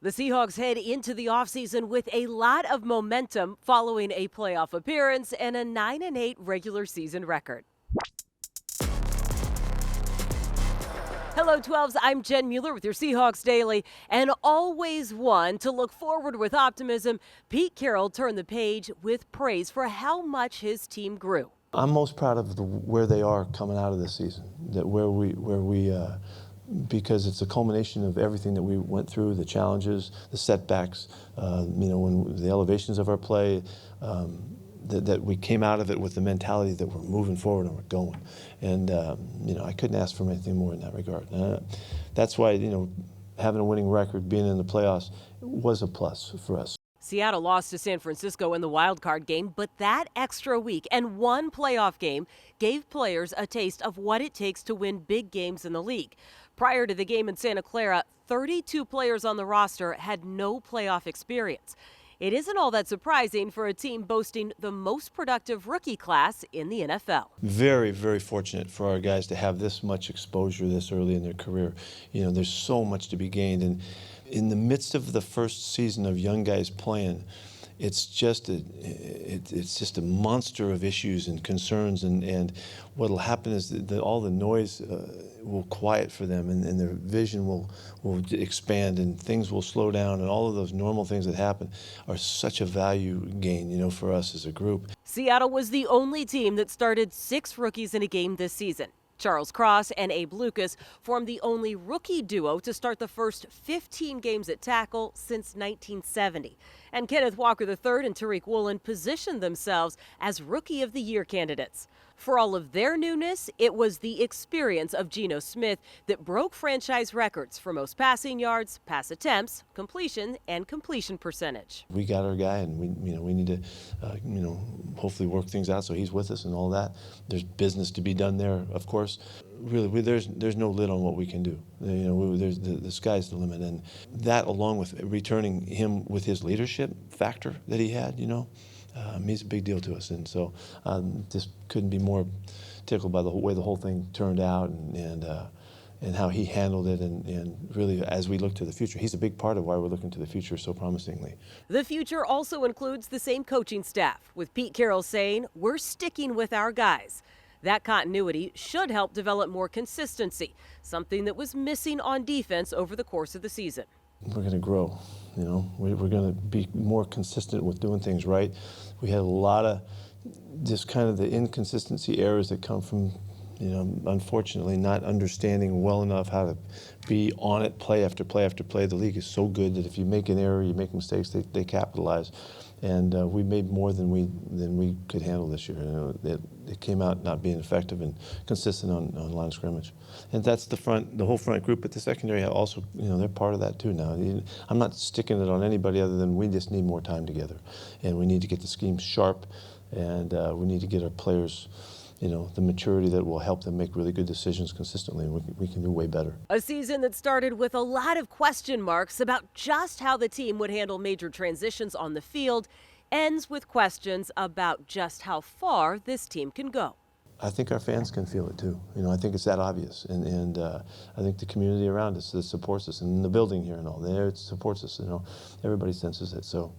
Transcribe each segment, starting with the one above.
The Seahawks head into the offseason with a lot of momentum following a playoff appearance and a 9-8 regular season record. Hello, 12s. I'm Jen Mueller with your Seahawks Daily. And always one to look forward with optimism, Pete Carroll turned the page with praise for how much his team grew. I'm most proud of where they are coming out of this season, because it's a culmination of everything that we went through, the challenges, the setbacks, when the elevations of our play, that we came out of it with the mentality that we're moving forward and we're going. And, I couldn't ask for anything more in that regard. That's why, having a winning record, being in the playoffs was a plus for us. Seattle lost to San Francisco in the wild card game, but that extra week and one playoff game gave players a taste of what it takes to win big games in the league. Prior to the game in Santa Clara, 32 players on the roster had no playoff experience. It isn't all that surprising for a team boasting the most productive rookie class in the NFL. Very, very fortunate for our guys to have this much exposure this early in their career. There's so much to be gained. And in the midst of the first season of young guys playing, it's just a monster of issues and concerns, and what'll happen is that all the noise will quiet for them, and their vision will expand, and things will slow down, and all of those normal things that happen are such a value gain, for us as a group. Seattle was the only team that started 6 rookies in a game this season. Charles Cross and Abe Lucas formed the only rookie duo to start the first 15 games at tackle since 1970. And Kenneth Walker III and Tariq Woolen positioned themselves as Rookie of the Year candidates. For all of their newness, it was the experience of Geno Smith that broke franchise records for most passing yards, pass attempts, completion, and completion percentage. We got our guy, and we need to, hopefully work things out so he's with us and all that. There's business to be done there, of course. Really, there's no lid on what we can do. The sky's the limit, and that, along with returning him with his leadership factor that he had, he's a big deal to us, and so just couldn't be more tickled by the way the whole thing turned out, and how he handled it, and really, as we look to the future, he's a big part of why we're looking to the future so promisingly. The future also includes the same coaching staff, with Pete Carroll saying, "We're sticking with our guys." That continuity should help develop more consistency, something that was missing on defense over the course of the season. We're going to grow, we're going to be more consistent with doing things right. We had a lot of just kind of the inconsistency errors that come from, unfortunately not understanding well enough how to be on it play after play after play. The league is so good that if you make an error, you make mistakes, they capitalize. And we made more than we could handle this year. It came out not being effective and consistent on line of scrimmage. And that's the whole front group, but the secondary also, they're part of that too now. I'm not sticking it on anybody other than we just need more time together. And we need to get the scheme sharp, and we need to get our players the maturity that will help them make really good decisions consistently, and we can do way better. A season that started with a lot of question marks about just how the team would handle major transitions on the field ends with questions about just how far this team can go. I think our fans can feel it too. I think it's that obvious, and I think the community around us that supports us, and the building here and all there, it supports us. Everybody senses it. So,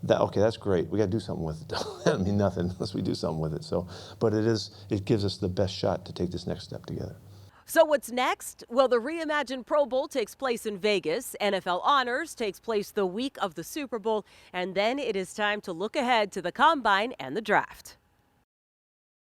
that's great. We got to do something with it. That doesn't mean nothing unless we do something with it. So, but it gives us the best shot to take this next step together. So what's next? Well, the reimagined Pro Bowl takes place in Vegas. NFL Honors takes place the week of the Super Bowl, and then it is time to look ahead to the Combine and the Draft.